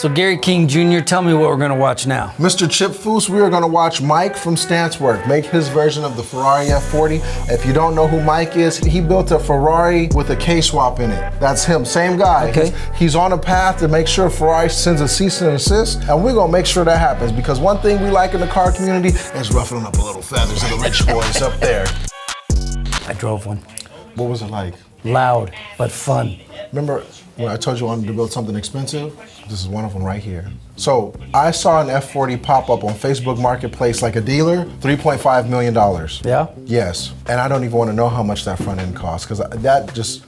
So Gary King Jr., tell me what we're gonna watch now. Mr. Chip Foose, we are gonna watch Mike from StanceWorks make his version of the Ferrari F40. If you don't know who Mike is, he built a Ferrari with a K-swap in it. That's him, same guy. Okay. He's on a path to make sure Ferrari sends a cease and desist, and we're gonna make sure that happens, because one thing we like in the car community is ruffling up a little feathers of the rich boys up there. I drove one. What was it like? Loud, but fun. Remember when I told you I wanted to build something expensive? This is one of them right here. So I saw an F40 pop up on Facebook Marketplace like a dealer, $3.5 million. Yeah? Yes, and I don't even want to know how much that front end costs, because that just,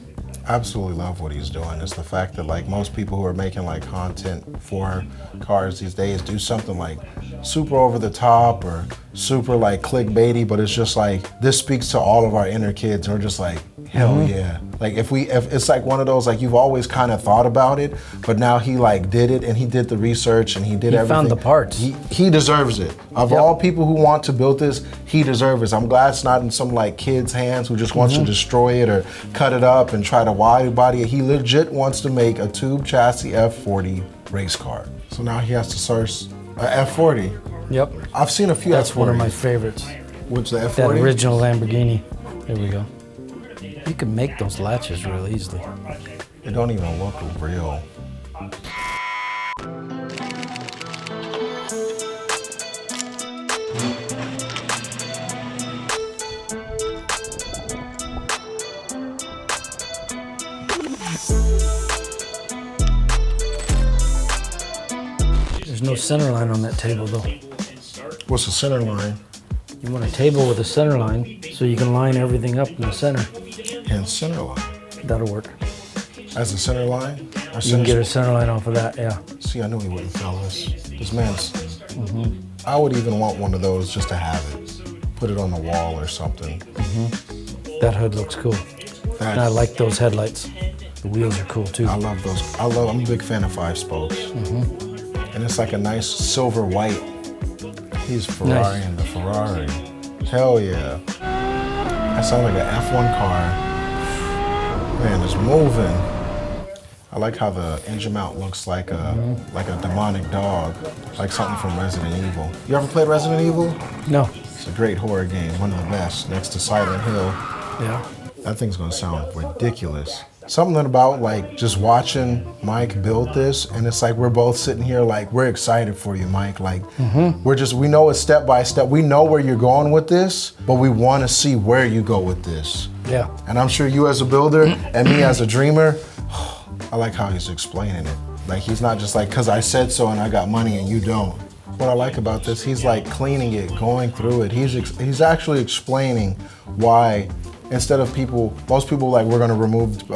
absolutely love what he's doing. Is the fact that like most people who are making like content for cars these days do something like super over the top or super like clickbaity, but it's just like, this speaks to all of our inner kids, and we're just like, hell yeah. Like if it's like one of those, like you've always kind of thought about it, but now he like did it, and he did the research, and he did everything. He found the parts. He deserves it. Of all people who want to build this, he deserves it. I'm glad it's not in some like kid's hands who just wants to destroy it or cut it up and try to wide body it. He legit wants to make a tube chassis F40 race car. So now he has to source a F40. Yep. I've seen a few That's F40s. one of my favorites. Which, the F40? That original Lamborghini. There we go. You can make those latches real easily. It don't even look real. There's no center line on that table though. What's the center line? You want a table with a center line so you can line everything up in the center. And center line. That'll work. As a center line? You can get a center line off of that, yeah. See, I knew he wouldn't fail this. This man's, I would even want one of those just to have it. Put it on the wall or something. That hood looks cool. And I like those headlights. The wheels are cool too. I love those. I'm a big fan of 5 spokes. And it's like a nice silver white. He's Ferrari and the Ferrari. Hell yeah. That sounds like an F1 car. Man, it's moving. I like how the engine mount looks like a demonic dog, like something from Resident Evil. You ever played Resident Evil? No. It's a great horror game, one of the best, next to Silent Hill. Yeah. That thing's gonna sound ridiculous. Something about like just watching Mike build this, and it's like we're both sitting here like, we're excited for you, Mike. Like we know it's step by step. We know where you're going with this, but we want to see where you go with this. Yeah. And I'm sure you as a builder and me as a dreamer, I like how he's explaining it. Like he's not just like, cause I said so and I got money and you don't. What I like about this, he's like cleaning it, going through it. He's actually explaining why, instead of most people like, we're gonna remove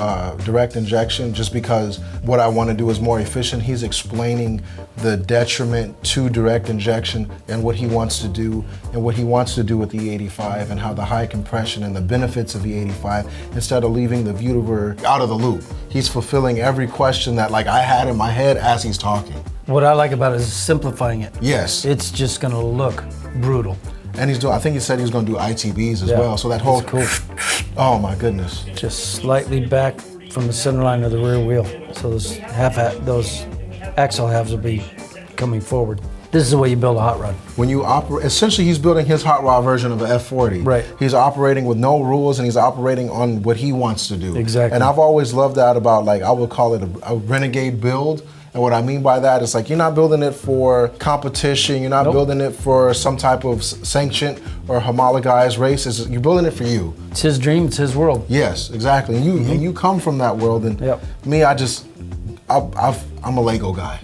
direct injection just because what I wanna do is more efficient. He's explaining the detriment to direct injection and what he wants to do and what he wants to do with the E85 and how the high compression and the benefits of the E85, instead of leaving the viewer out of the loop. He's fulfilling every question that like I had in my head as he's talking. What I like about it is simplifying it. Yes. It's just gonna look brutal. And he's doing, I think he said he was gonna do ITBs as well. So that whole, cool. Oh my goodness. Just slightly back from the center line of the rear wheel. So those axle halves will be coming forward. This is the way you build a hot rod. When you operate, essentially he's building his hot rod version of an F40. Right. He's operating with no rules and he's operating on what he wants to do. Exactly. And I've always loved that about, like, I would call it a renegade build. And what I mean by that is like, you're not building it for competition, you're not building it for some type of sanctioned or homologized race, you're building it for you. It's his dream, it's his world. Yes, exactly. And you come from that world, and me, I'm a Lego guy.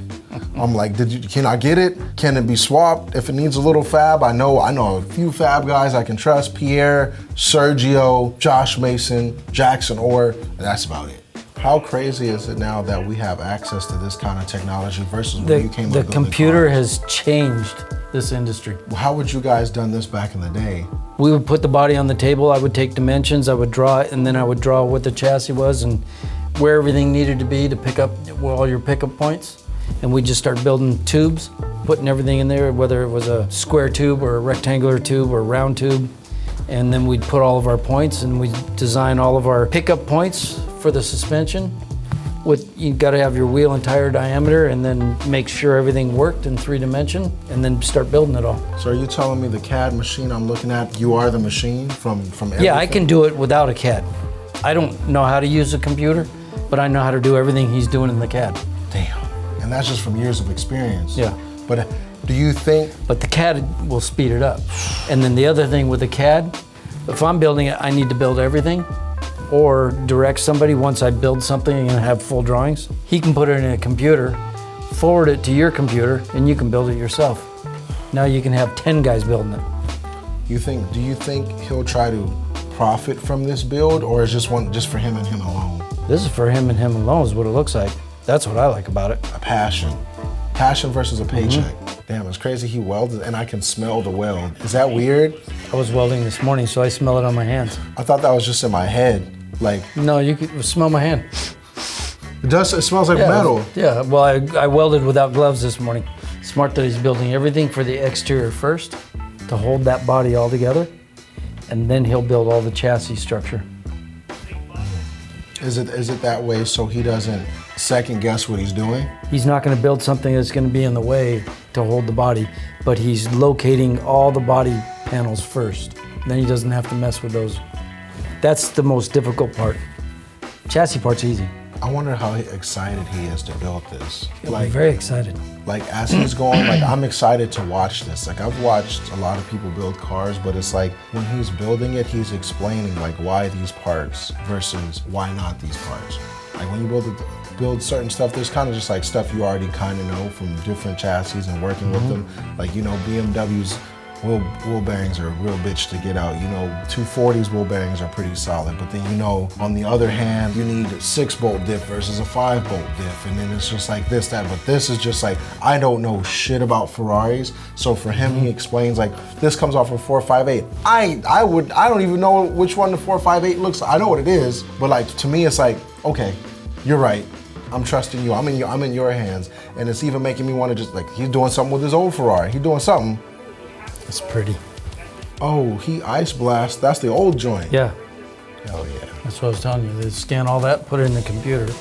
I'm like, can I get it? Can it be swapped? If it needs a little fab, I know a few fab guys I can trust: Pierre, Sergio, Josh Mason, Jackson Orr, and that's about it. How crazy is it now that we have access to this kind of technology versus when you came up with the computer has changed this industry. How would you guys done this back in the day? We would put the body on the table, I would take dimensions, I would draw it, and then I would draw what the chassis was and where everything needed to be to pick up all your pickup points. And we'd just start building tubes, putting everything in there, whether it was a square tube or a rectangular tube or a round tube. And then we'd put all of our points and we'd design all of our pickup points for the suspension. You got to have your wheel and tire diameter, and then make sure everything worked in 3-dimension, and then start building it all. So are you telling me the CAD machine I'm looking at, you are the machine from everything? Yeah, I can do it without a CAD. I don't know how to use a computer, but I know how to do everything he's doing in the CAD. Damn. And that's just from years of experience. Yeah. But do you think... But the CAD will speed it up. And then the other thing with the CAD, if I'm building it, I need to build everything or direct somebody once I build something and have full drawings. He can put it in a computer, forward it to your computer, and you can build it yourself. Now you can have 10 guys building it. Do you think he'll try to profit from this build, or is just for him and him alone? This is for him and him alone is what it looks like. That's what I like about it. A passion. Passion versus a paycheck. Damn, it's crazy he welded and I can smell the weld. Is that weird? I was welding this morning, so I smell it on my hands. I thought that was just in my head. Like, no, you can smell my hand. It smells like metal. Yeah, well, I welded without gloves this morning. Smart that he's building everything for the exterior first to hold that body all together, and then he'll build all the chassis structure. Is it that way so he doesn't second guess what he's doing? He's not going to build something that's going to be in the way to hold the body, but he's locating all the body panels first. Then he doesn't have to mess with those. That's the most difficult part. Chassis part's easy. I wonder how excited he is to build this. I'm very excited. Like as he's going, like I'm excited to watch this. Like I've watched a lot of people build cars, but it's like when he's building it, he's explaining like why these parts versus why not these parts. Like when you build certain stuff, there's kind of just like stuff you already kind of know from different chassis and working with them. Like, you know, BMW's wheel bearings are a real bitch to get out. You know, 240's wheel bearings are pretty solid, but then, you know, on the other hand, you need a 6-bolt diff versus a 5-bolt diff, and then it's just like this, that, but this is just like, I don't know shit about Ferraris, so for him, he explains like, this comes off a 458. I don't even know which one the 458 looks like. I know what it is, but like, to me, it's like, okay, you're right. I'm trusting you. I'm in your hands, and it's even making me want to just like, he's doing something with his old Ferrari. He's doing something. It's pretty. Oh, he ice blast. That's the old joint. Yeah. Hell yeah. That's what I was telling you. They scan all that, put it in the computer,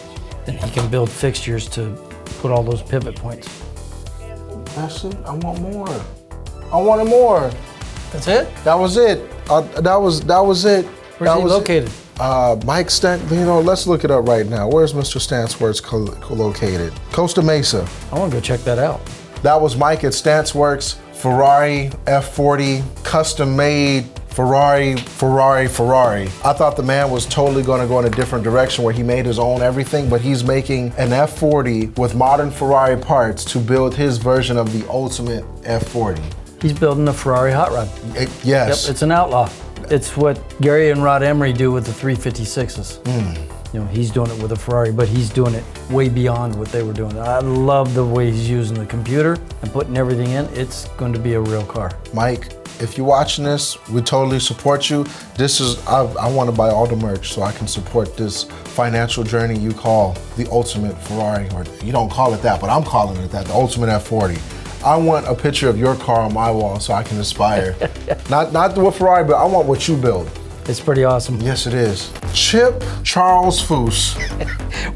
then he can build fixtures to put all those pivot points. That's it. I want more. I wanted more. That's it? That was it. That was it. Where's he located? Mike Stant. You know, let's look it up right now. Where's Mr. StanceWorks located? Costa Mesa. I want to go check that out. That was Mike at StanceWorks. Ferrari F40, custom made Ferrari. I thought the man was totally gonna go in a different direction where he made his own everything, but he's making an F40 with modern Ferrari parts to build his version of the ultimate F40. He's building a Ferrari hot rod. Yes. Yep, it's an outlaw. It's what Gary and Rod Emery do with the 356s. You know, he's doing it with a Ferrari, but he's doing it way beyond what they were doing. I love the way he's using the computer and putting everything in. It's going to be a real car. Mike, if you're watching this, we totally support you. I want to buy all the merch so I can support this financial journey you call the ultimate Ferrari, or you don't call it that, but I'm calling it that, the ultimate F40. I want a picture of your car on my wall so I can aspire. Not what Ferrari, but I want what you build. It's pretty awesome. Yes, it is. Chip Charles Foose.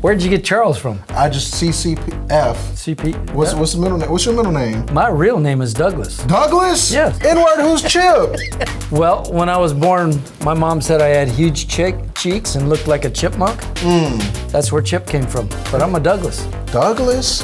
Where'd you get Charles from? I just CCF. CP. What's the middle name? What's your middle name? My real name is Douglas. Douglas? Yes. N-word, who's Chip? Well, when I was born, my mom said I had huge cheeks and looked like a chipmunk. That's where Chip came from. But I'm a Douglas. Douglas?